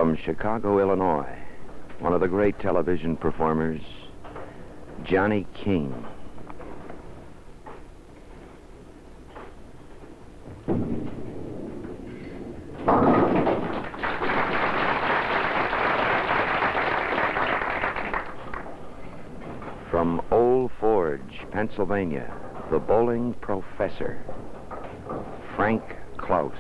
From Chicago, Illinois, one of the great television performers, Johnny King. From Old Forge, Pennsylvania, the bowling professor, Frank Klaus.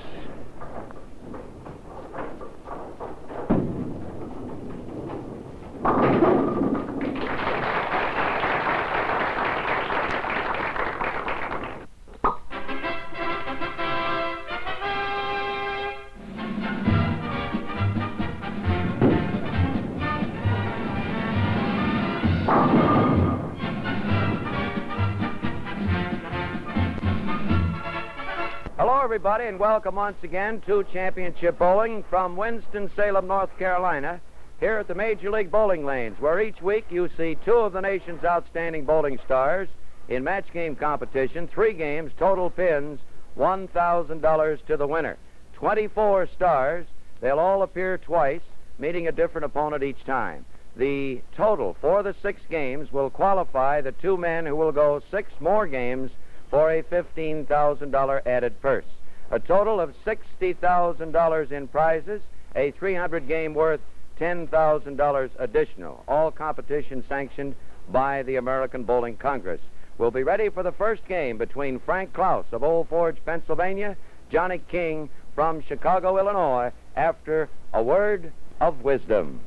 Hello, everybody, and welcome once again to Championship Bowling from Winston-Salem, North Carolina, here at the Major League Bowling Lanes, where each week you see two of the nation's outstanding bowling stars in match game competition, 3 games, total pins, $1,000 to the winner. 24 stars. They'll all appear twice, meeting a different opponent each time. The total for the 6 games will qualify the 2 men who will go 6 more games for a $15,000 added purse. A total of $60,000 in prizes, a 300 game worth $10,000 additional. All competition sanctioned by the American Bowling Congress. We'll be ready for the first game between Frank Klaus of Old Forge, Pennsylvania, Johnny King from Chicago, Illinois, after a word of wisdom.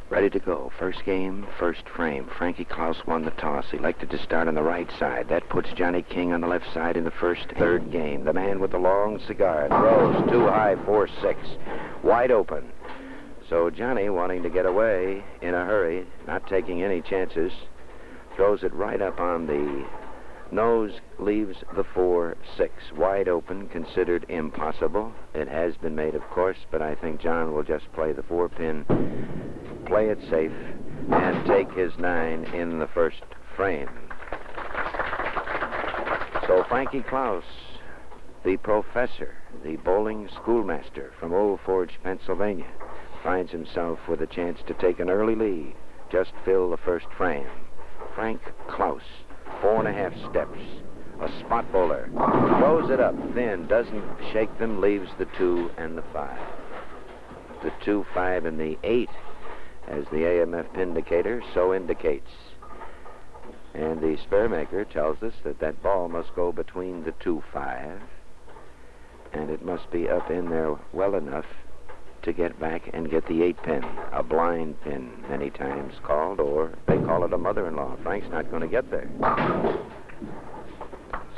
Ready to go. First game, first frame. Frankie Klaus won the toss. He elected to start on the right side. That puts Johnny King on the left side in the third game. The man with the long cigar throws too high, 4-6. Wide open. So Johnny, wanting to get away in a hurry, not taking any chances, throws it right up on the nose, leaves the 4-6. Wide open, considered impossible. It has been made, of course, but I think John will just play the 4-pin, play it safe, and take his 9 in the first frame. So Frankie Klaus, the professor, the bowling schoolmaster from Old Forge, Pennsylvania, finds himself with a chance to take an early lead. Just fill the first frame. Frank Klaus, 4.5 steps. A spot bowler. Throws it up thin, doesn't shake them, leaves the 2 and the 5. The 2, 5, and the 8, as the AMF pin indicator so indicates. And the spare-maker tells us that that ball must go between the 2, 5, and it must be up in there well enough to get back and get the 8 pin, a blind pin, many times called, or they call it a mother-in-law. Frank's not going to get there.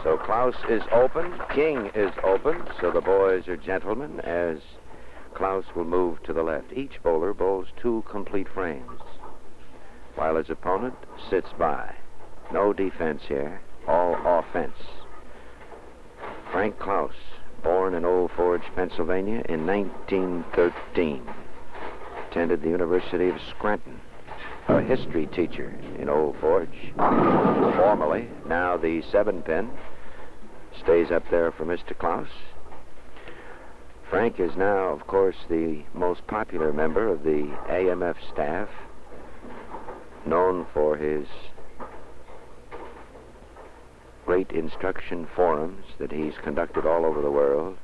So Klaus is open, King is open, so the boys are gentlemen as Klaus will move to the left. Each bowler bowls 2 complete frames, while his opponent sits by. No defense here, all offense. Frank Klaus, born in Old Forge, Pennsylvania in 1913. Attended the University of Scranton. A history teacher in Old Forge. Formerly, now the 7-pin stays up there for Mr. Klaus. Frank is now, of course, the most popular member of the AMF staff, known for his great instruction forums that he's conducted all over the world,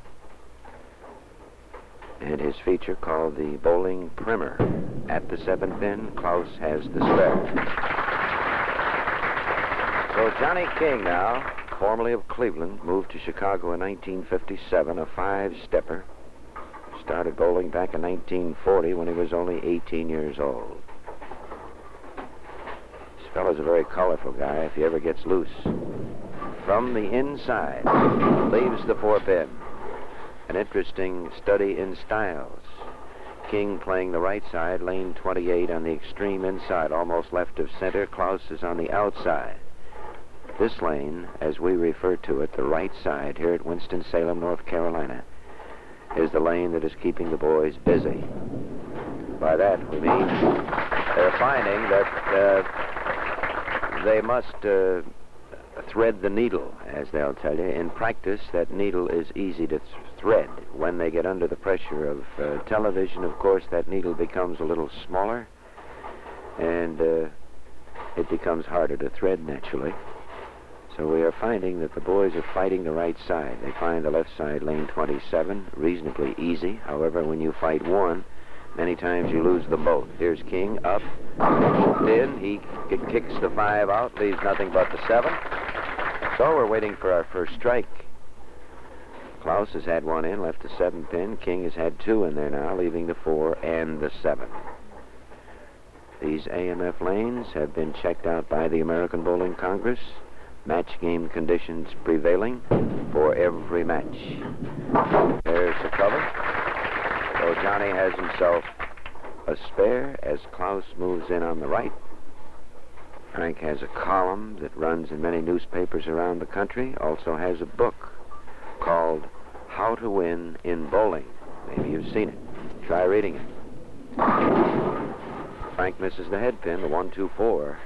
and his feature called the Bowling Primer. At the 7-pin, Klaus has the spare. So Johnny King now, formerly of Cleveland, moved to Chicago in 1957, a 5-stepper. Started bowling back in 1940 when he was only 18 years old. This fellow's a very colorful guy if he ever gets loose. From the inside, leaves the 4-pin. An interesting study in styles. King playing the right side, lane 28 on the extreme inside, almost left of center. Klaus is on the outside. This lane, as we refer to it, the right side here at Winston-Salem, North Carolina, is the lane that is keeping the boys busy. By that we mean they're finding that they must thread the needle, as they'll tell you. In practice, that needle is easy to thread. When they get under the pressure of television, of course, that needle becomes a little smaller, and it becomes harder to thread naturally. So we are finding that the boys are fighting the right side. They find the left side, lane 27, reasonably easy. However, when you fight one, many times you lose them both. Here's King, up, in. He kicks the 5 out, leaves nothing but the 7. So we're waiting for our first strike. Klaus has had one in, left the 7 pin. King has had 2 in there now, leaving the 4 and the 7. These AMF lanes have been checked out by the American Bowling Congress. Match game conditions prevailing for every match. There's the cover. So Johnny has himself a spare as Klaus moves in on the right. Frank has a column that runs in many newspapers around the country. Also has a book called How to Win in Bowling. Maybe you've seen it. Try reading it. Frank misses the head pin, the 1-2-4.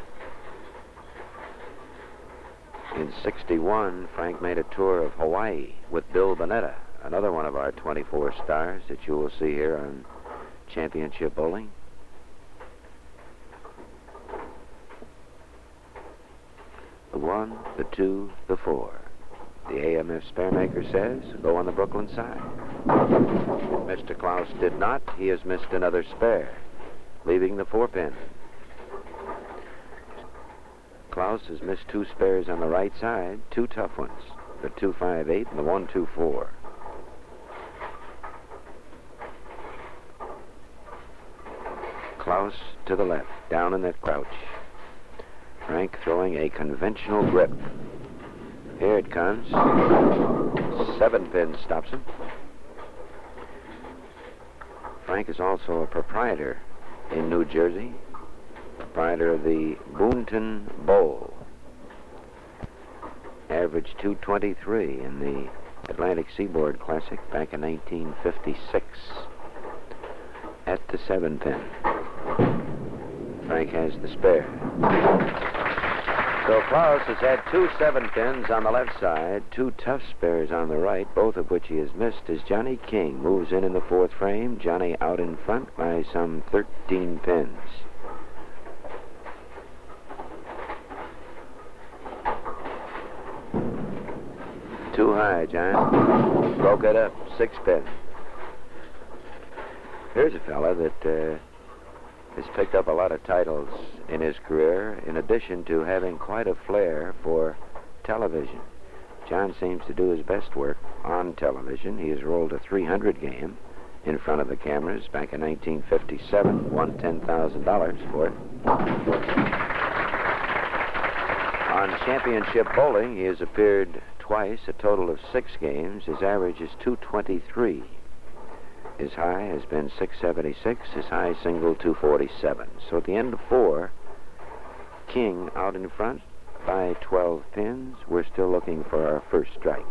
In 61, Frank made a tour of Hawaii with Bill Bonetta, another one of our 24 stars that you will see here on Championship Bowling. The 1, the 2, the 4. The AMF spare maker says, go on the Brooklyn side. Mr. Klaus did not. He has missed another spare, leaving the 4 pin. Klaus has missed 2 spares on the right side, 2 tough ones, the 2-5-8 and the 1-2-4. Klaus to the left, down in that crouch. Frank throwing a conventional grip. Here it comes. 7 pin stops him. Frank is also a proprietor in New Jersey. Proprietor of the Boonton Bowl. Averaged 223 in the Atlantic Seaboard Classic back in 1956. At the 7 pin. Frank has the spare. So Klaus has had 2 7 pins on the left side, 2 tough spares on the right, both of which he has missed as Johnny King moves in the 4th frame. Johnny out in front by some 13 pins. Too high, John. Broke it up. 6 pin. Here's a fella that has picked up a lot of titles in his career, in addition to having quite a flair for television. John seems to do his best work on television. He has rolled a 300 game in front of the cameras back in 1957. Won $10,000 for it. On Championship Bowling, he has appeared twice, a total of 6 games. His average is 223. His high has been 676. His high single 247. So at the end of 4, King out in front by 12 pins. We're still looking for our first strike.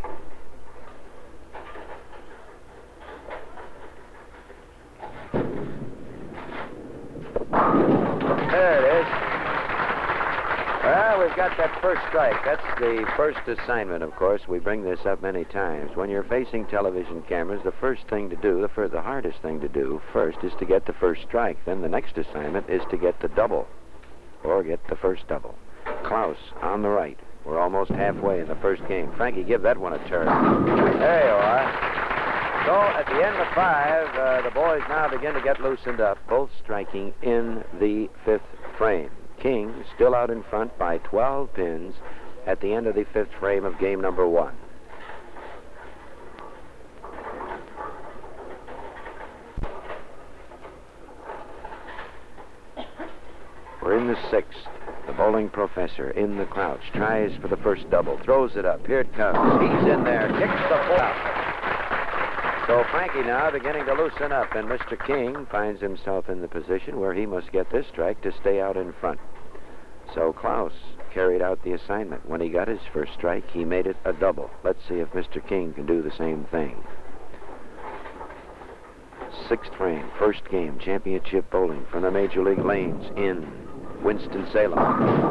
There it is. Well, we've got that first strike. That's the first assignment, of course. We bring this up many times. When you're facing television cameras, the first thing to do, the hardest thing to do first is to get the first strike. Then the next assignment is to get the double, or get the first double. Klaus on the right. We're almost halfway in the first game. Frankie, give that one a turn. There you are. So at the end of 5, the boys now begin to get loosened up, both striking in the 5th frame. King still out in front by 12 pins at the end of the 5th frame of game number 1. We're in the 6th. The bowling professor in the crouch tries for the first double, throws it up. Here it comes. He's in there, kicks the 4 out. So Frankie now beginning to loosen up, and Mr. King finds himself in the position where he must get this strike to stay out in front. So Klaus carried out the assignment. When he got his first strike, he made it a double. Let's see if Mr. King can do the same thing. 6th frame, first game, championship bowling from the Major League lanes in. Winston-Salem,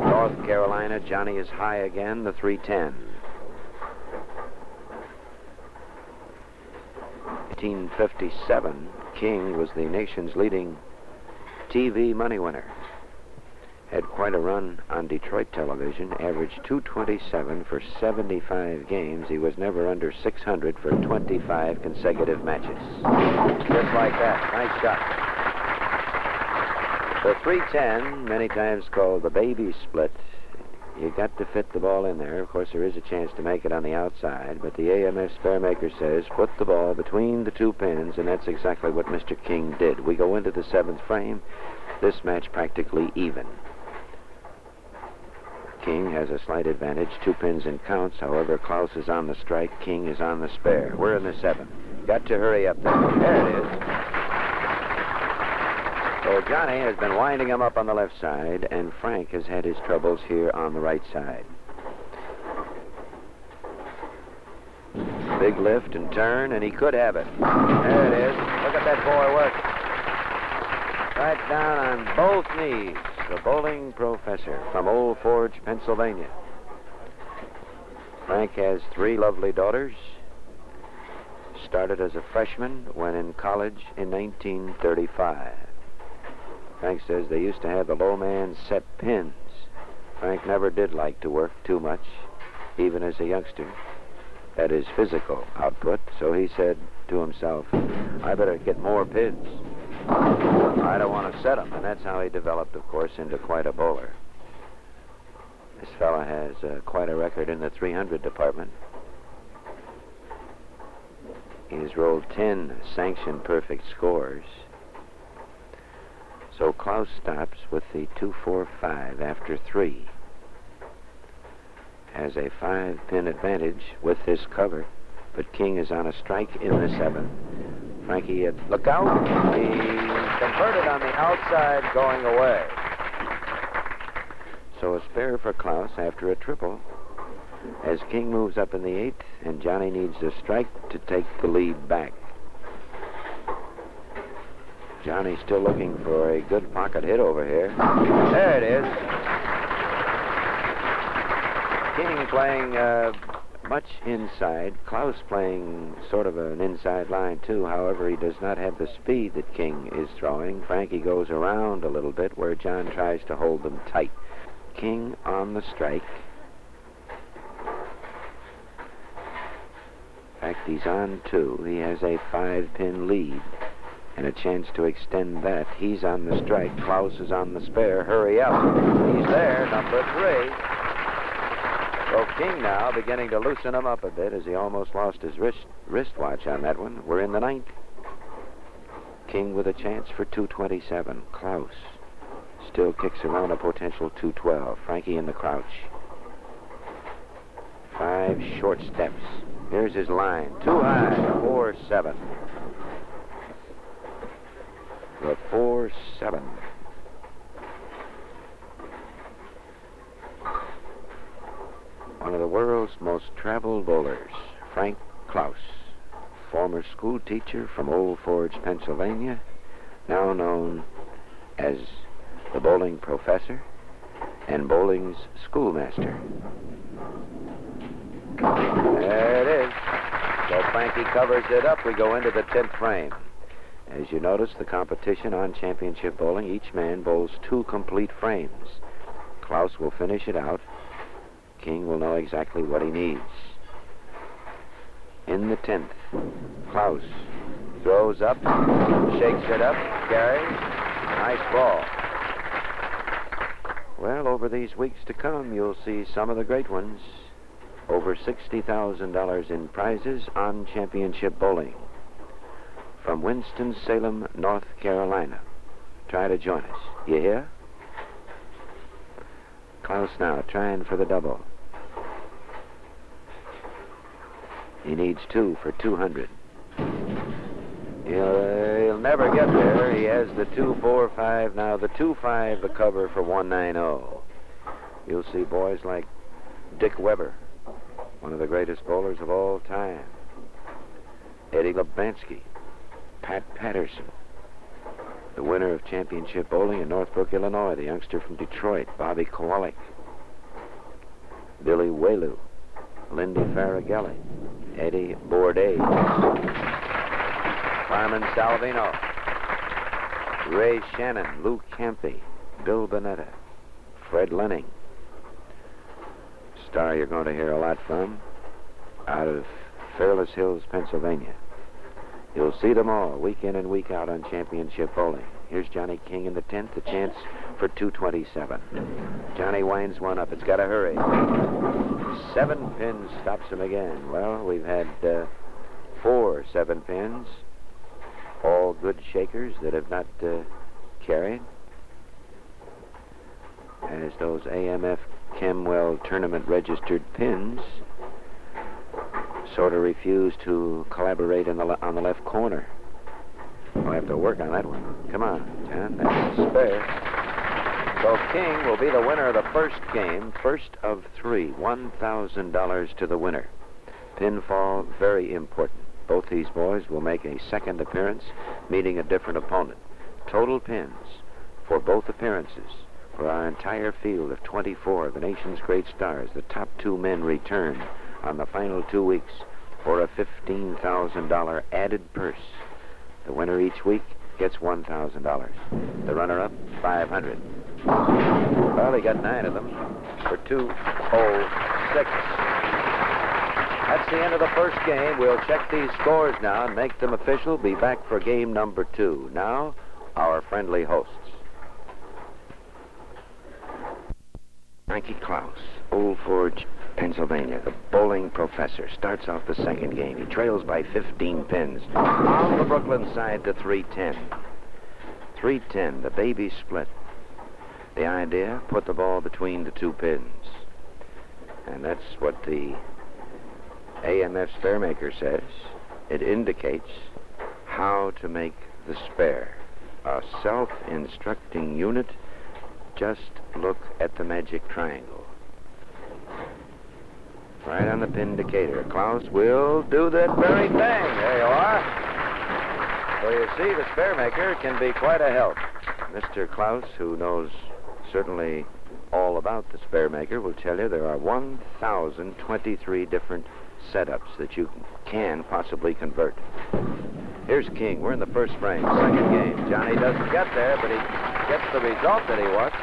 North Carolina. Johnny is high again, the 310. 1957, King was the nation's leading TV money winner. Had quite a run on Detroit television, averaged 227 for 75 games. He was never under 600 for 25 consecutive matches. Just like that. Nice shot. The 310, many times called the baby split. You got to fit the ball in there. Of course, there is a chance to make it on the outside, but the AMS Sparemaker says put the ball between the two pins, and that's exactly what Mr. King did. We go into the 7th frame. This match practically even. King has a slight advantage, 2 pins and counts. However, Klaus is on the strike. King is on the spare. We're in the 7th. Got to hurry up there. There it is. So Johnny has been winding him up on the left side, and Frank has had his troubles here on the right side. Big lift and turn, and he could have it. There it is. Look at that boy work. Right down on both knees. The bowling professor from Old Forge, Pennsylvania. Frank has 3 lovely daughters. Started as a freshman, went in college in 1935. Frank says they used to have the low man set pins. Frank never did like to work too much, even as a youngster, at his physical output. So he said to himself, I better get more pins. I don't want to set them. And that's how he developed, of course, into quite a bowler. This fella has quite a record in the 300 department. He's rolled 10 sanctioned perfect scores. So Klaus stops with the 2-4-5 after 3. Has a 5-pin advantage with this cover, but King is on a strike in the 7th. Frankie, look out. He converted on the outside going away. So a spare for Klaus after a triple as King moves up in the 8th, and Johnny needs a strike to take the lead back. Johnny's still looking for a good pocket hit over here. There it is. King playing much inside. Klaus playing sort of an inside line, too. However, he does not have the speed that King is throwing. Frankie goes around a little bit where John tries to hold them tight. King on the strike. In fact, he's on 2. He has a 5-pin lead and a chance to extend that. He's on the strike. Klaus is on the spare. Hurry up. He's there, number 3. So King now beginning to loosen him up a bit as he almost lost his wristwatch on that one. We're in the 9th. King with a chance for 227. Klaus still kicks around a potential 212. Frankie in the crouch. 5 short steps. Here's his line. Too high. 4-7. The 4-7. One of the world's most traveled bowlers, Frank Klaus, former school teacher from Old Forge, Pennsylvania, now known as the bowling professor and bowling's schoolmaster. There it is. So Frankie covers it up. We go into the 10th frame. As you notice, the competition on championship bowling, each man bowls 2 complete frames. Klaus will finish it out. King will know exactly what he needs. In the 10th, Klaus throws up, shakes it up, carries. Nice ball. Well, over these weeks to come, you'll see some of the great ones. Over $60,000 in prizes on championship bowling. From Winston-Salem, North Carolina. Try to join us. You hear? Klaus now trying for the double. He needs 2 for 200. He'll never get there. He has the 2-4-5. Now the 2-5, the cover for 190. You'll see boys like Dick Weber, one of the greatest bowlers of all time. Eddie Lebansky, Pat Patterson, The winner of championship bowling in Northbrook, Illinois, the youngster from Detroit, Bobby Kowalik. Billy Whaley, Lindy Faragelli, Eddie Bourdain, Carmen Salvino, Ray Shannon, Lou Campy, Bill Bonetta, Fred Lenning. Star you're going to hear a lot from out of Fairless Hills, Pennsylvania. You'll see them all week in and week out on championship bowling. Here's Johnny King in the 10th, a chance for 227. Johnny winds one up. It's got to hurry. 7 pins stops him again. Well, we've had 4 7 pins, all good shakers that have not carried. As those AMF Chemwell tournament registered pins sort of refuse to collaborate on the left corner. We'll have to work on that one. Come on, John. That's a spare. So King will be the winner of the first game, first of 3, $1,000 to the winner. Pinfall, very important. Both these boys will make a second appearance, meeting a different opponent. Total pins for both appearances. For our entire field of 24 of the nation's great stars, the top 2 men return on the final 2 weeks for a $15,000 added purse. The winner each week gets $1,000. The runner-up, $500. Well, he got 9 of them for 206. That's the end of the first game. We'll check these scores now and make them official. Be back for game number 2. Now, our friendly hosts. Frankie Klaus, Old Forge, Pennsylvania, the bowling professor, starts off the second game. He trails by 15 pins. On the Brooklyn side to 310. 310, the baby split. The idea, put the ball between the 2 pins. And that's what the AMF Sparemaker says. It indicates how to make the spare. A self-instructing unit. Just look at the magic triangle. Right on the pin indicator. Klaus will do that very thing. There you are. So you see, the Sparemaker can be quite a help. Mr. Klaus, who knows certainly all about the Sparemaker, will tell you there are 1,023 different setups that you can possibly convert. Here's King. We're in the first frame, second game. Johnny doesn't get there, but he gets the result that he wants.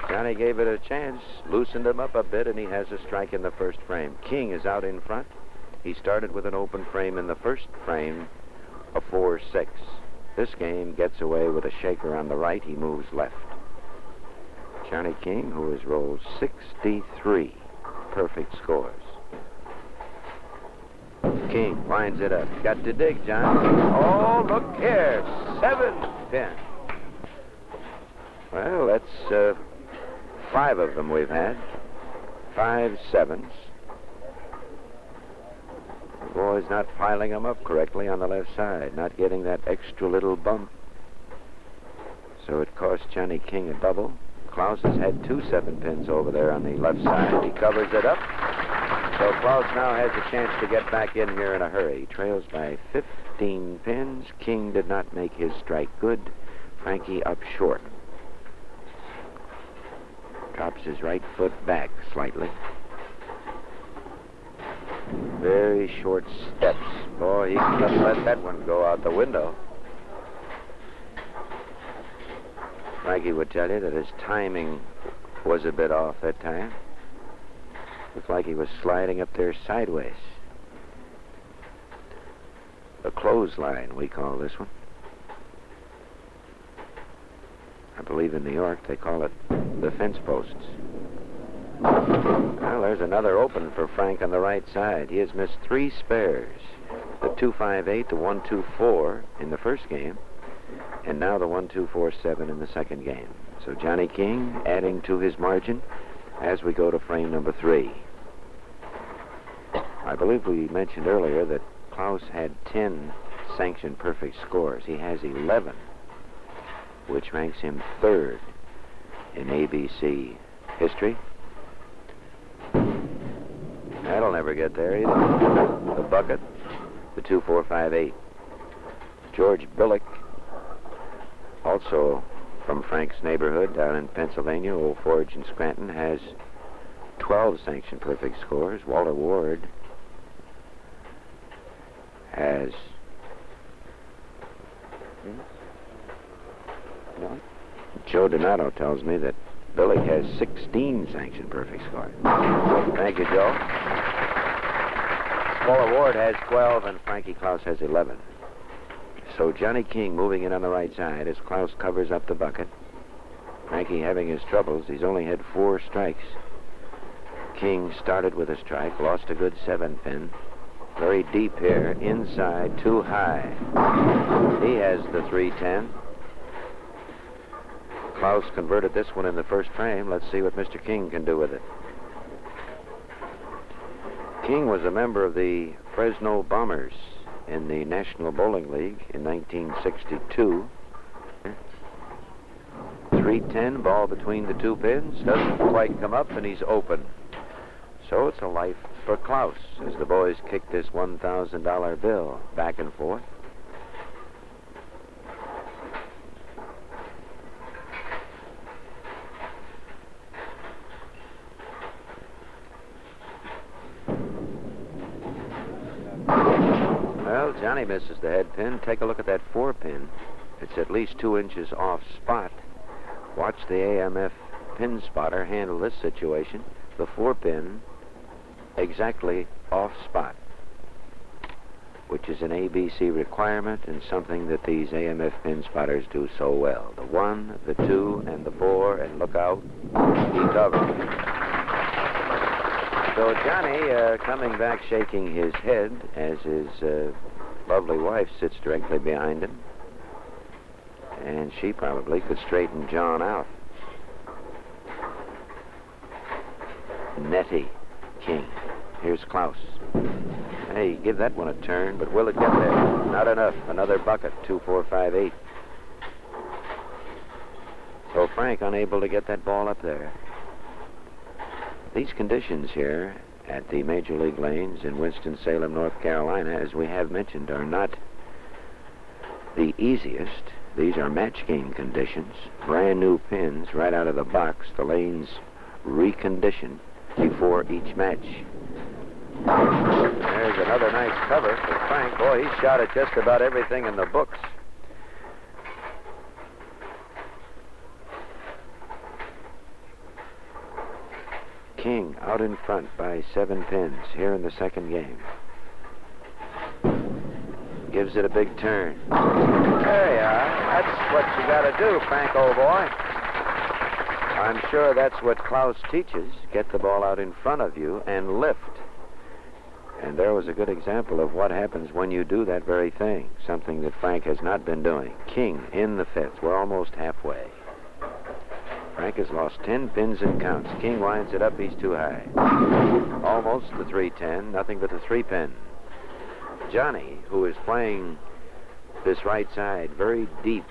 Johnny gave it a chance, loosened him up a bit, and he has a strike in the first frame. King is out in front. He started with an open frame in the first frame, a 4-6. This game gets away with a shaker on the right. He moves left. Johnny King, who has rolled 63 perfect scores. King winds it up. Got to dig, John. Oh, look here. 7 pin. Well, that's 5 of them we've had. 5 7s. The boy's not piling them up correctly on the left side, not getting that extra little bump. So it cost Johnny King a double. Klaus has had 2 7-pins over there on the left side. He covers it up. So Klaus now has a chance to get back in here in a hurry. He trails by 15 pins. King did not make his strike good. Frankie up short. Drops his right foot back slightly. Very short steps. Boy, he couldn't let that one go out the window. Frankie would tell you that his timing was a bit off that time. Looked like he was sliding up there sideways. A clothesline, we call this one. I believe in New York they call it the fence posts. Well, there's another open for Frank on the right side. He has missed 3 spares. The 2-5-8, the 1-2-4 in the first game, and now the 1-2-4-7 in the second game. So Johnny King adding to his margin as we go to frame number 3. I believe we mentioned earlier that Klaus had 10 sanctioned perfect scores. He has 11, which ranks him 3rd in ABC history. That'll never get there either. The bucket, the 2-4-5-8. George Billick Also, from Frank's neighborhood down in Pennsylvania, Old Forge and Scranton has 12 sanction perfect scores. Walter Ward has... No? Joe Donato tells me that Billy has 16 sanction perfect scores. Thank you, Joe. Walter Ward has 12 and Frankie Klaus has 11. So Johnny King moving in on the right side as Klaus covers up the bucket. Frankie having his troubles. He's only had 4 strikes. King started with a strike, lost a good 7-pin. Very deep here, inside, too high. He has the 3-10. Klaus converted this one in the first frame. Let's see what Mr. King can do with it. King was a member of the Fresno Bombers in the National Bowling League in 1962. 3-10, ball between the 2 pins. Doesn't quite come up, and he's open. So it's a life for Klaus as the boys kick this $1,000 bill back and forth. Well, Johnny misses the head pin. Take a look at that 4-pin. It's at least 2 inches off spot. Watch the AMF pin spotter handle this situation. The 4-pin exactly off spot, which is an ABC requirement and something that these AMF pin spotters do so well. The 1, the 2, and the 4, and look out, he covered. So Johnny coming back shaking his head as his lovely wife sits directly behind him. And she probably could straighten John out. Nettie King. Here's Klaus. Hey, give that one a turn, but will it get there? Not enough. Another bucket. 2, 4, 5, 8. So Frank unable to get that ball up there. These conditions here at the Major League Lanes in Winston-Salem, North Carolina, as we have mentioned, are not the easiest. These are match game conditions. Brand new pins right out of the box. The lanes reconditioned before each match. There's another nice cover for Frank. Boy, he shot at just about everything in the books. King out in front by 7 pins here in the second game. Gives it a big turn. There you are. That's what you got to do, Frank, old boy. I'm sure that's what Klaus teaches. Get the ball out in front of you and lift. And there was a good example of what happens when you do that very thing, something that Frank has not been doing. King in the 5th. We're almost halfway. Frank has lost 10 pins and counts. King winds it up. He's too high. Almost the 3-10. Nothing but the 3-pin. Johnny, who is playing this right side very deep,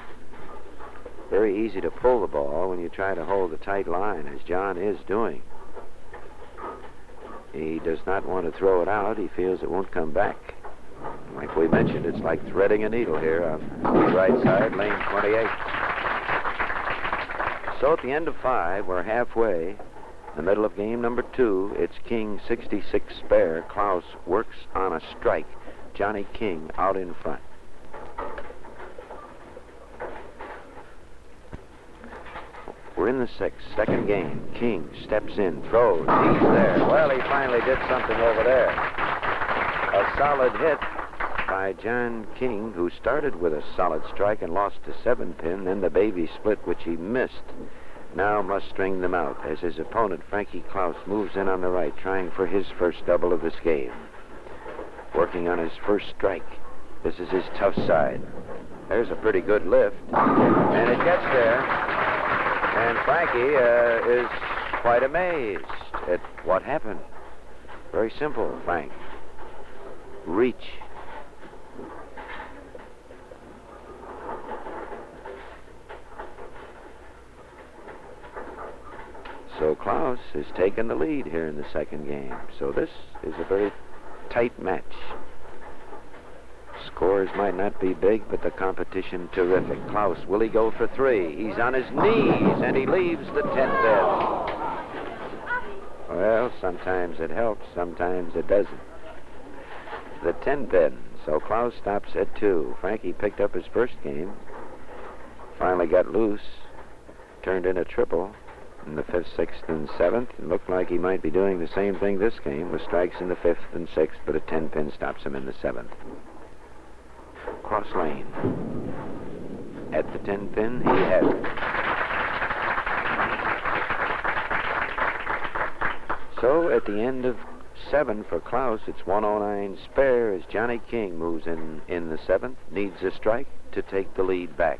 very easy to pull the ball when you try to hold a tight line, as John is doing. He does not want to throw it out. He feels it won't come back. Like we mentioned, it's like threading a needle here on the right side, lane 28. So at the end of 5, we're halfway. In the middle of game number 2, it's King 66 spare. Klaus works on a strike. Johnny King out in front. We're in the 6th, second game. King steps in, throws. He's there. Well, he finally did something over there. A solid hit by John King, who started with a solid strike and lost to 7-pin, then the baby split, which he missed. Now must string them out as his opponent, Frankie Klaus, moves in on the right, trying for his first double of this game. Working on his first strike. This is his tough side. There's a pretty good lift, and it gets there. And Frankie is quite amazed at what happened. Very simple, Frank. Reach. So Klaus has taken the lead here in the second game. So this is a very tight match. Scores might not be big, but the competition terrific. Klaus, will he go for three? He's on his knees, and he leaves the 10 pin. Well, sometimes it helps, sometimes it doesn't. The 10 pin. So Klaus stops at 2. Frankie picked up his first game. Finally got loose. Turned in a triple in the 5th, 6th, and 7th. It looked like he might be doing the same thing this game with strikes in the 5th and 6th, but a 10 pin stops him in the 7th. Cross lane. At the 10 pin, he has it. So at the end of 7 for Klaus, it's 109 spare as Johnny King moves in the 7th, needs a strike to take the lead back.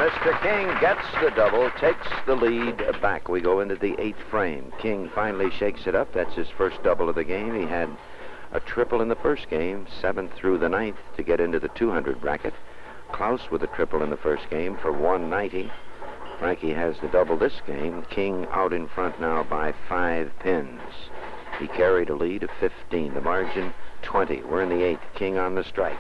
Mr. King gets the double, takes the lead back. We go into the 8th frame. King finally shakes it up. That's his first double of the game. He had a triple in the first game, 7th through the 9th, to get into the 200 bracket. Klaus with a triple in the first game for 190. Frankie has the double this game. King out in front now by 5 pins. He carried a lead of 15. The margin, 20. We're in the 8th. King on the strike.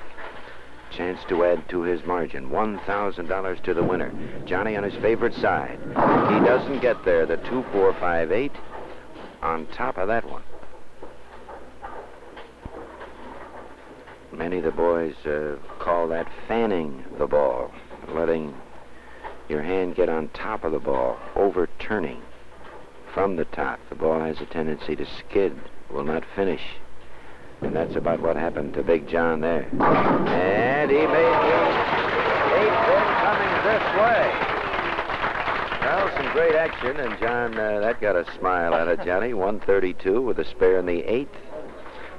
Chance to add to his margin. $1,000 to the winner. Johnny on his favorite side. He doesn't get there. The 2, 4, 5, 8 on top of that one. Many of the boys call that fanning the ball, letting your hand get on top of the ball, overturning from the top. The ball has a tendency to skid, will not finish. And that's about what happened to Big John there. And he made the 8 pin coming this way. Well, some great action, and John, that got a smile out of Johnny. 132 with a spare in the 8th.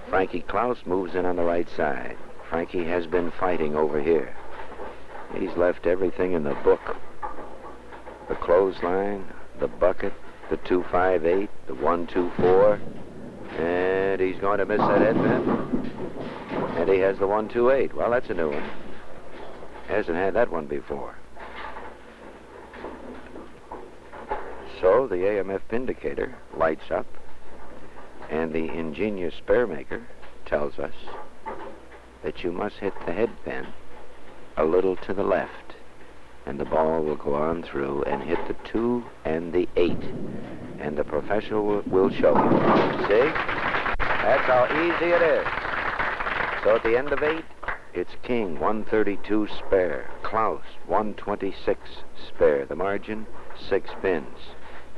Frankie Klaus moves in on the right side. Frankie has been fighting over here. He's left everything in the book. The clothesline, the bucket, the 2, 5, 8, the 1, 2, 4. And he's going to miss that head pin. And he has the 1, 2, 8. Well, that's a new one. Hasn't had that one before. So the AMF indicator lights up, and the ingenious spare maker tells us that you must hit the head pin a little to the left, and the ball will go on through and hit the 2 and the 8. And the professor will show you. See? That's how easy it is. So at the end of 8, it's King, 132 spare. Klaus, 126 spare. The margin, 6 pins.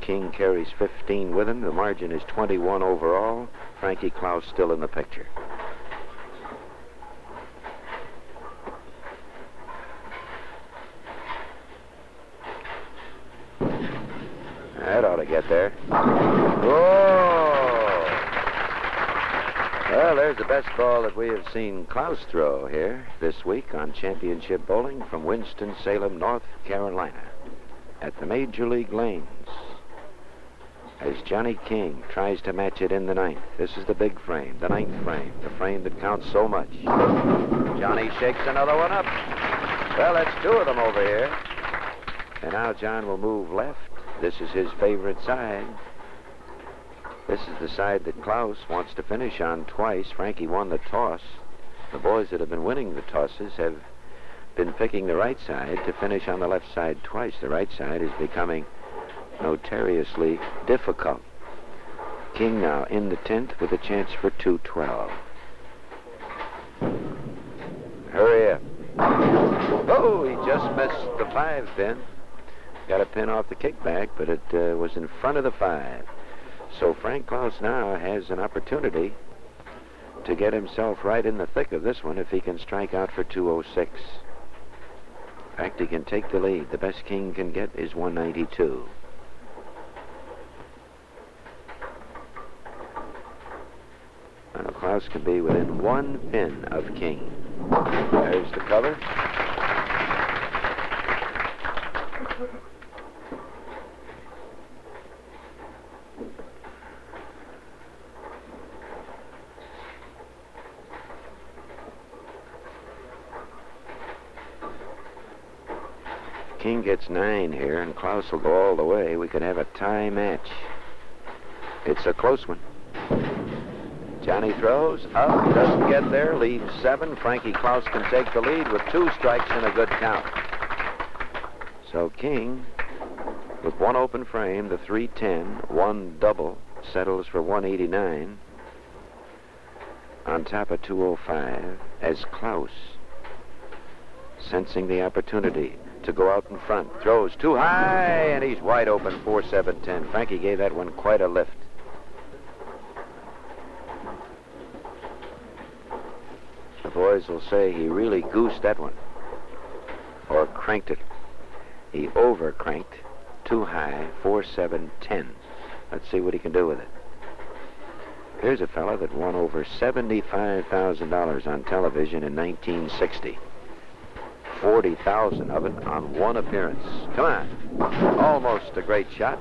King carries 15 with him. The margin is 21 overall. Frankie Klaus still in the picture. That ought to get there. Oh! Well, there's the best ball that we have seen Klaus throw here this week on Championship Bowling from Winston-Salem, North Carolina, at the Major League Lanes. As Johnny King tries to match it in the 9th. This is the big frame, the 9th frame, the frame that counts so much. Johnny shakes another one up. Well, that's 2 of them over here. And now John will move left. This is his favorite side. This is the side that Klaus wants to finish on twice. Frankie won the toss. The boys that have been winning the tosses have been picking the right side to finish on the left side twice. The right side is becoming notoriously difficult. King now in the 10th with a chance for 212. Hurry up. Oh, he just missed the 5 pin. Got a pin off the kickback, but it was in front of the 5. So Frank Klaus now has an opportunity to get himself right in the thick of this one if he can strike out for 206. In fact, he can take the lead. The best King can get is 192. Now, Klaus can be within 1 pin of King. There's the cover. King gets 9 here, and Klaus will go all the way. We could have a tie match. It's a close one. Johnny throws up, doesn't get there, leaves 7. Frankie Klaus can take the lead with 2 strikes and a good count. So King, with 1 open frame, the 310, 1 double, settles for 189 on top of 205 as Klaus, sensing the opportunity to go out in front, throws too high, and he's wide open, 4-7-10. Frankie gave that one quite a lift. The boys will say he really goosed that one, or cranked it. He over-cranked, too high, 4-7-10. Let's see what he can do with it. Here's a fella that won over $75,000 on television in 1960. 40,000 of it on 1 appearance. Come on. Almost a great shot.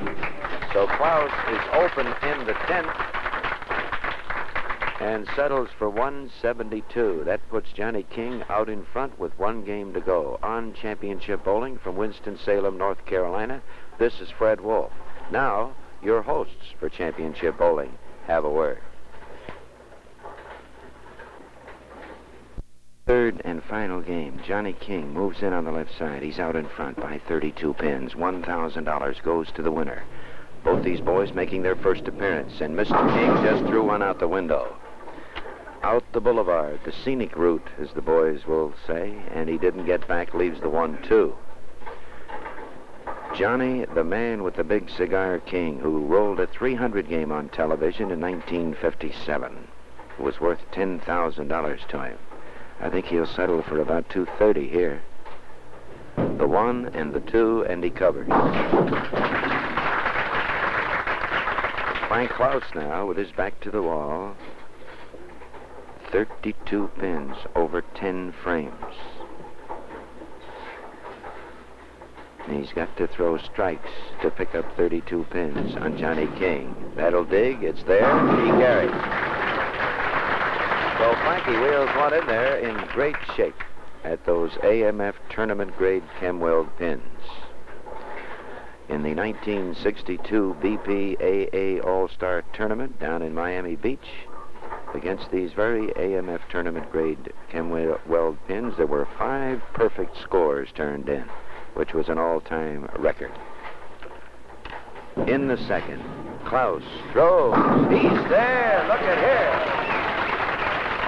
So Klaus is open in the 10th and settles for 172. That puts Johnny King out in front with 1 game to go. On Championship Bowling from Winston-Salem, North Carolina, this is Fred Wolf. Now, your hosts for Championship Bowling have a word. Third and final game. Johnny King moves in on the left side. He's out in front by 32 pins. $1,000 goes to the winner. Both these boys making their first appearance, and Mr. King just threw one out the window. Out the boulevard, the scenic route, as the boys will say, and he didn't get back, leaves the 1-2. Johnny, the man with the big cigar, King, who rolled a 300 game on television in 1957, was worth $10,000 to him. I think he'll settle for about 230 here. The 1 and the 2, and he covers. Frank Klaus now with his back to the wall. 32 pins over 10 frames. And he's got to throw strikes to pick up 32 pins on Johnny King. That'll dig. It's there. He carries. So Frankie wheels one in there in great shape at those AMF tournament grade Chemweld pins. In the 1962 BPAA All-Star Tournament down in Miami Beach, against these very AMF tournament grade Chemweld pins, there were 5 perfect scores turned in, which was an all-time record. In the second, Klaus throws. He's there. Look at here.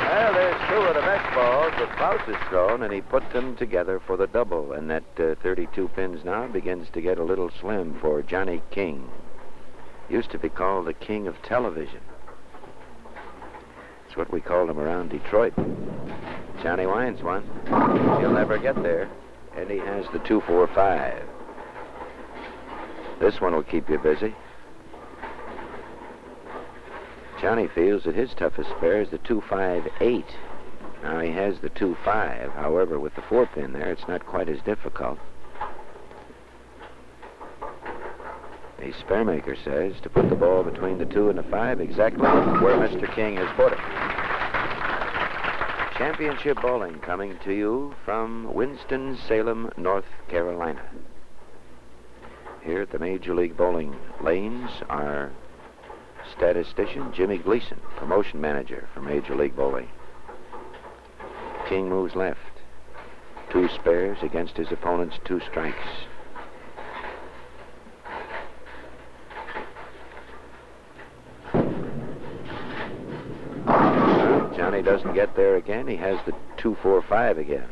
Well, there's 2 of the best balls that Klaus has thrown, and he put them together for the double. And that 32 pins now begins to get a little slim for Johnny King. Used to be called the King of Television. That's what we called him around Detroit. Johnny Wines one. He'll never get there. And he has the 2-4-5. This one will keep you busy. Johnny feels that his toughest spare is the 2-5-8. Now he has the 2-5. However, with the 4-pin there, it's not quite as difficult. The sparemaker says to put the ball between the 2 and the 5, exactly where Mr. King has put it. Championship Bowling coming to you from Winston-Salem, North Carolina. Here at the Major League Bowling lanes are statistician Jimmy Gleason, promotion manager for Major League Bowling. King moves left. 2 spares against his opponent's 2 strikes. Johnny doesn't get there again. He has the 2-4-5 again.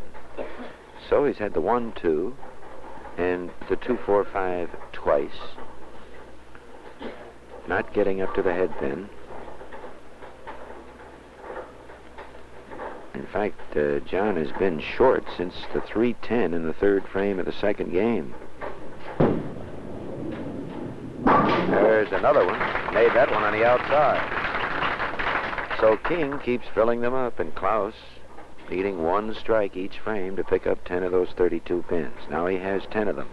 So he's had the 1-2 and the 2-4-5 twice. Not getting up to the head pin. In fact, John has been short since the 3-10 in the 3rd frame of the 2nd game. There's another one. Made that one on the outside. So King keeps filling them up, and Klaus needing 1 strike each frame to pick up 10 of those 32 pins. Now he has 10 of them.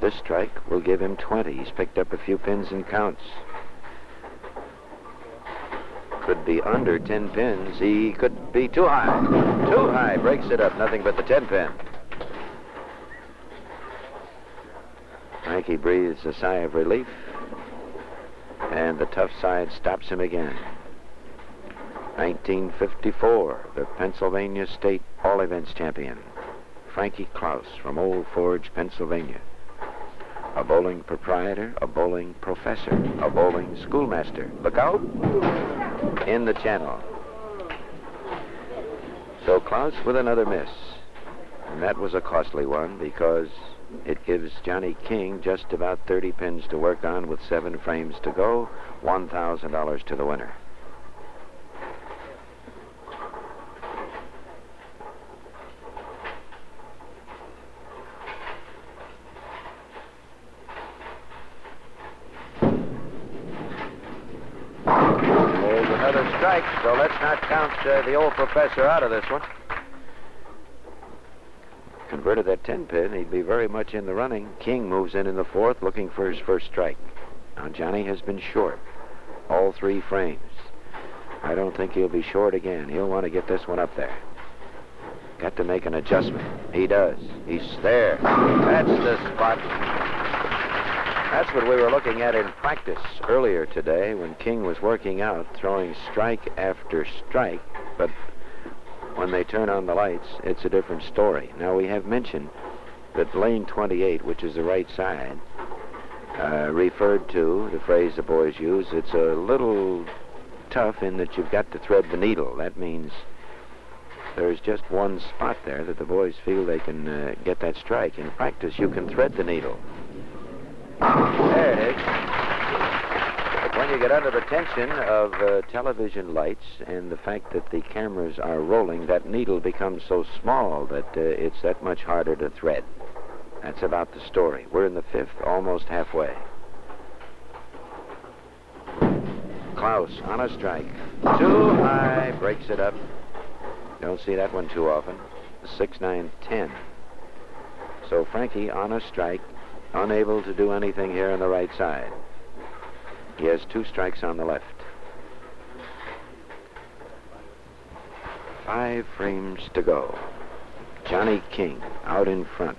This strike will give him 20. He's picked up a few pins and counts. Could be under 10 pins. He could be too high. Too high. Breaks it up. Nothing but the 10 pin. Frankie breathes a sigh of relief, and the tough side stops him again. 1954, the Pennsylvania State All Events champion, Frankie Klaus from Old Forge, Pennsylvania. A bowling proprietor, a bowling professor, a bowling schoolmaster. Look out! In the channel. So Klaus with another miss. And that was a costly one because it gives Johnny King just about 30 pins to work on with 7 frames to go, $1,000 to the winner. There's another strike, so let's not count the old professor out of this one. Converted that 10-pin, he'd be very much in the running. King moves in the 4th, looking for his first strike. Now, Johnny has been short all 3 frames. I don't think he'll be short again. He'll want to get this one up there. Got to make an adjustment. He does. He's there. That's the spot. That's what we were looking at in practice earlier today when King was working out, throwing strike after strike, but when they turn on the lights, it's a different story. Now, we have mentioned that lane 28, which is the right side, referred to, the phrase the boys use, it's a little tough in that you've got to thread the needle. That means there's just one spot there that the boys feel they can get that strike. In practice, you can thread the needle. There it is. But when you get under the tension of television lights and the fact that the cameras are rolling, that needle becomes so small that it's that much harder to thread. That's about the story. We're in the 5th, almost halfway. Klaus on a strike. Too high, breaks it up. Don't see that one too often. 6, 9, 10. So Frankie on a strike, unable to do anything here on the right side. He has 2 strikes on the left. 5 frames to go. Johnny King out in front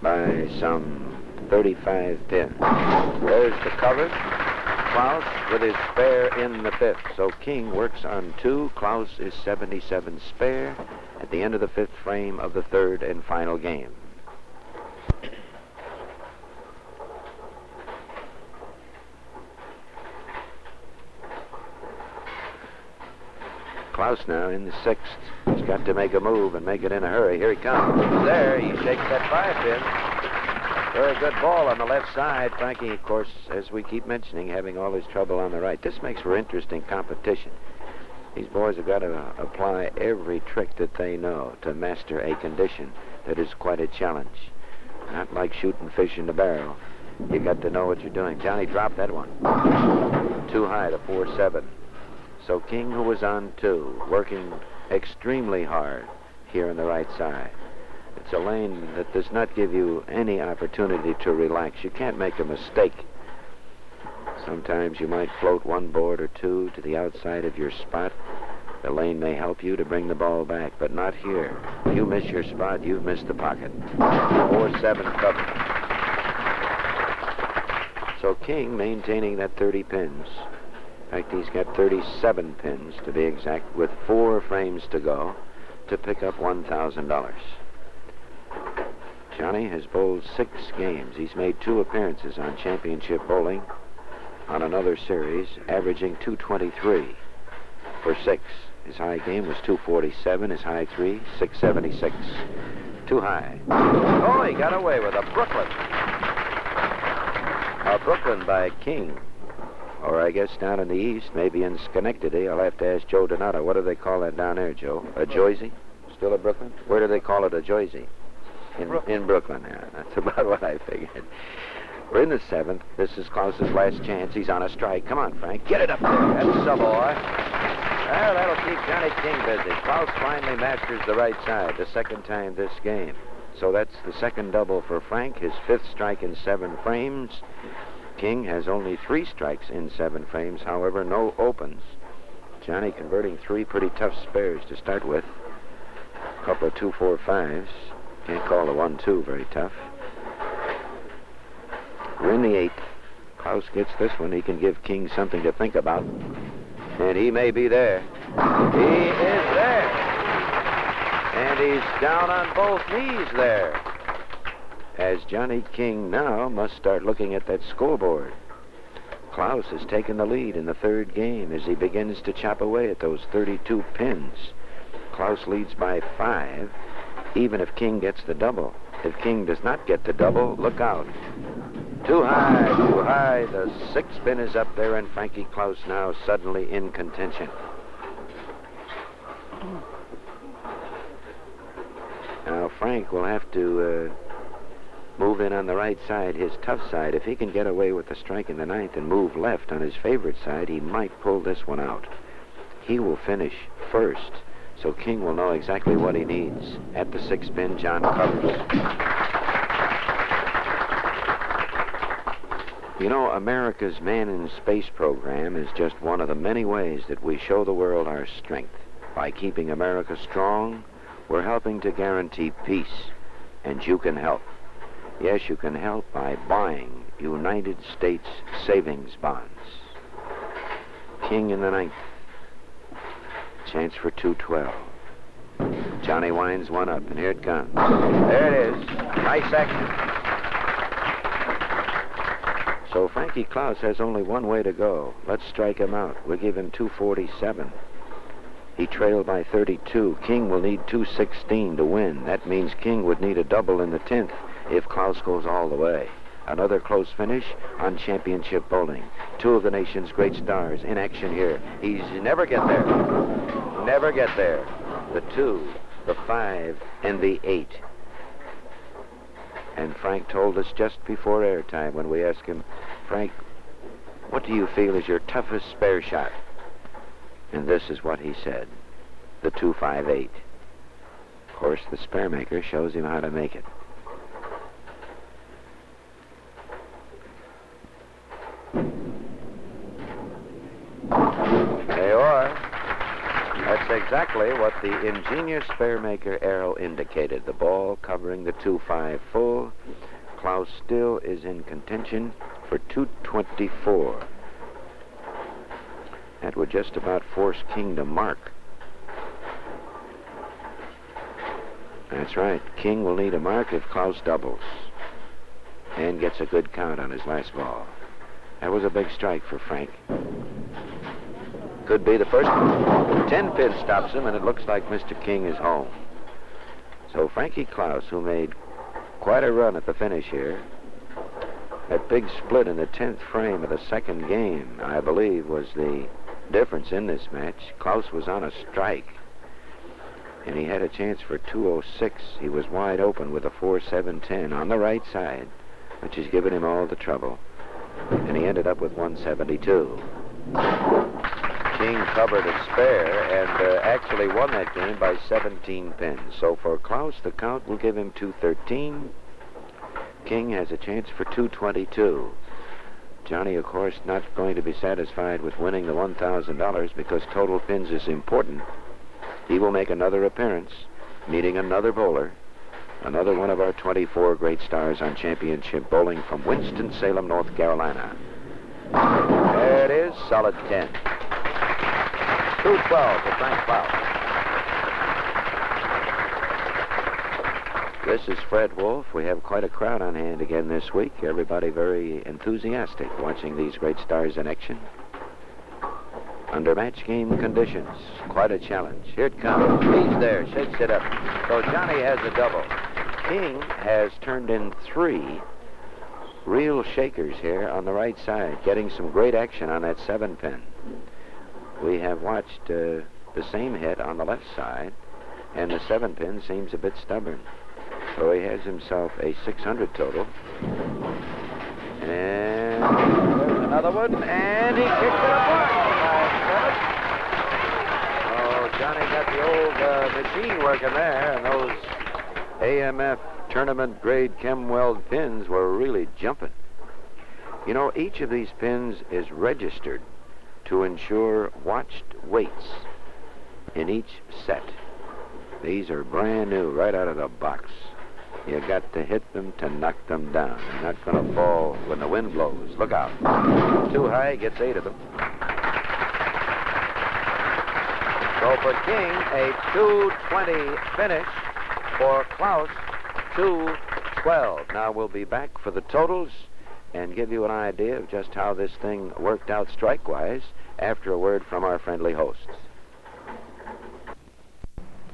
by some 35 pins. There's the cover. Klaus with his spare in the 5th. So King works on 2. Klaus is 77 spare at the end of the 5th frame of the 3rd and final game. Klaus now in the 6th. He's got to make a move and make it in a hurry. Here he comes. There, he shakes that 5-pin. Very good ball on the left side. Frankie, of course, as we keep mentioning, having all his trouble on the right. This makes for interesting competition. These boys have got to apply every trick that they know to master a condition that is quite a challenge. Not like shooting fish in the barrel. You got to know what you're doing. Johnny dropped that one. Too high, the 4-7. So King, who was on 2, working extremely hard here on the right side. It's a lane that does not give you any opportunity to relax. You can't make a mistake. Sometimes you might float 1 board or 2 to the outside of your spot. The lane may help you to bring the ball back, but not here. You miss your spot, you've missed the pocket. 4-7 cover. So King maintaining that 30 pins. In fact, he's got 37 pins, to be exact, with 4 frames to go to pick up $1,000. Johnny has bowled 6 games. He's made 2 appearances on championship bowling on another series, averaging 223 for 6. His high game was 247. His high 3, 676. Too high. Oh, he got away with a Brooklyn. A Brooklyn by King. Or I guess down in the east, maybe in Schenectady. I'll have to ask Joe Donato. What do they call that down there, Joe? A Jersey? Still a Brooklyn? Where do they call it a Jersey? In Brooklyn, yeah. That's about what I figured. We're in the 7th. This is Klaus's last chance. He's on a strike. Come on, Frank. Get it up there. That's the boy. Well, that'll keep Johnny King busy. Klaus finally masters the right side the 2nd time this game. So that's the 2nd double for Frank. His 5th strike in 7 frames. King has only 3 strikes in 7 frames. However, no opens. Johnny converting 3 pretty tough spares to start with. A couple of 2-4-5s. Can't call the 1-2 very tough. We're in the 8th. Klaus gets this one. He can give King something to think about. And he may be there. He is there. And he's down on both knees there. As Johnny King now must start looking at that scoreboard. Klaus has taken the lead in the 3rd game as he begins to chop away at those 32 pins. Klaus leads by 5, even if King gets the double. If King does not get the double, look out. Too high, too high. The 6th pin is up there, and Frankie Klaus now suddenly in contention. Now, Frank will have to move in on the right side, his tough side. If he can get away with the strike in the 9th and move left on his favorite side, he might pull this one out. He will finish first, so King will know exactly what he needs. At the 6th pin, John covers. You know, America's Man in Space program is just one of the many ways that we show the world our strength. By keeping America strong, we're helping to guarantee peace, and you can help. Yes, you can help by buying United States savings bonds. King in the 9th. Chance for 212. Johnny winds one up, and here it comes. There it is. Nice action. So Frankie Klaus has only one way to go. Let's strike him out. We'll give him 247. He trailed by 32. King will need 216 to win. That means King would need a double in the 10th if Klaus goes all the way. Another close finish on championship bowling. 2 of the nation's great stars in action here. He's never get there. Never get there. The 2, the 5, and the 8. And Frank told us just before airtime when we asked him, Frank, what do you feel is your toughest spare shot? And this is what he said, the 258. Of course, the spare maker shows him how to make it. There you are. That's exactly what the ingenious spare maker arrow indicated. The ball covering the 2-5 full. Klaus still is in contention for 224. That would just about force King to mark. That's right. King will need a mark if Klaus doubles and gets a good count on his last ball. That was a big strike for Frank. Could be the first one. 10 pin stops him, and it looks like Mr. King is home. So Frankie Klaus, who made quite a run at the finish here, that big split in the 10th frame of the 2nd game, I believe, was the difference in this match. Klaus was on a strike, and he had a chance for 206. He was wide open with a 4-7-10 on the right side, which has given him all the trouble, and he ended up with 172. King covered a spare and actually won that game by 17 pins. So for Klaus, the count will give him 213. King has a chance for 222. Johnny, of course, not going to be satisfied with winning the $1,000 because total pins is important. He will make another appearance, meeting another bowler, another one of our 24 great stars on championship bowling from Winston-Salem, North Carolina. There it is, solid 10. 212 for Frank Klaus. This is Fred Wolf. We have quite a crowd on hand again this week. Everybody very enthusiastic watching these great stars in action. Under match game conditions, quite a challenge. Here it comes. He's there, shakes it up. So Johnny has a double. King has turned in 3 real shakers here on the right side, getting some great action on that 7 pin. We have watched the same hit on the left side, and the 7 pin seems a bit stubborn. So he has himself a 600 total. And there's another one, and he kicks it apart. Oh, Johnny got the old machine working there, and those AMF tournament grade Chemweld pins were really jumping. You know, each of these pins is registered to ensure watched weights in each set. These are brand new right out of the box. You got to hit them to knock them down. They're not going to fall when the wind blows. Look out. Too high, gets 8 of them. So for King, a 2:20 finish. For Klaus, 2:12. Now we'll be back for the totals and give you an idea of just how this thing worked out strike-wise after a word from our friendly hosts.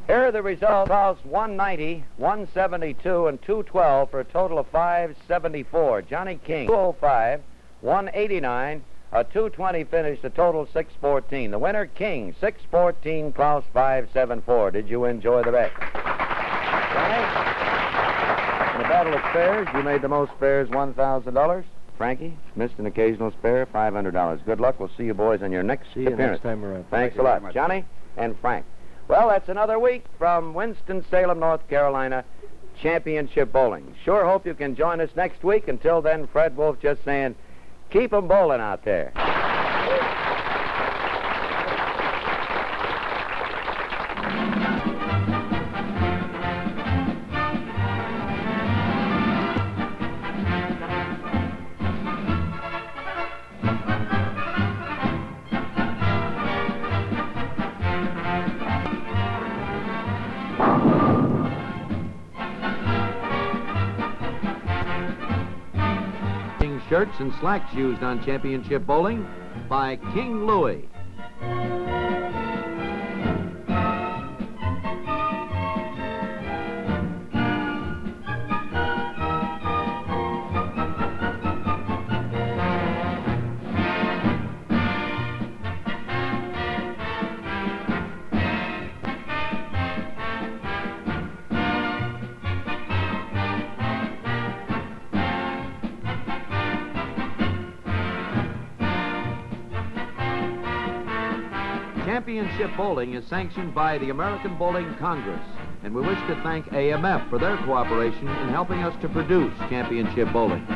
Here are the results. Klaus 190, 172, and 212 for a total of 574. Johnny King 205, 189, a 220 finish, a total 614. The winner, King, 614, Klaus 574. Did you enjoy the bet? Johnny? In the battle of spares, you made the most spares, $1,000. Frankie, missed an occasional spare, $500. Good luck. We'll see you boys on your next appearance. See you next time around. Thanks a lot. Johnny and Frank. Well, that's another week from Winston-Salem, North Carolina, championship bowling. Sure hope you can join us next week. Until then, Fred Wolf just saying, keep 'em bowling out there. Shirts and slacks used on championship bowling by King Louie. Championship bowling is sanctioned by the American Bowling Congress, and we wish to thank AMF for their cooperation in helping us to produce championship bowling.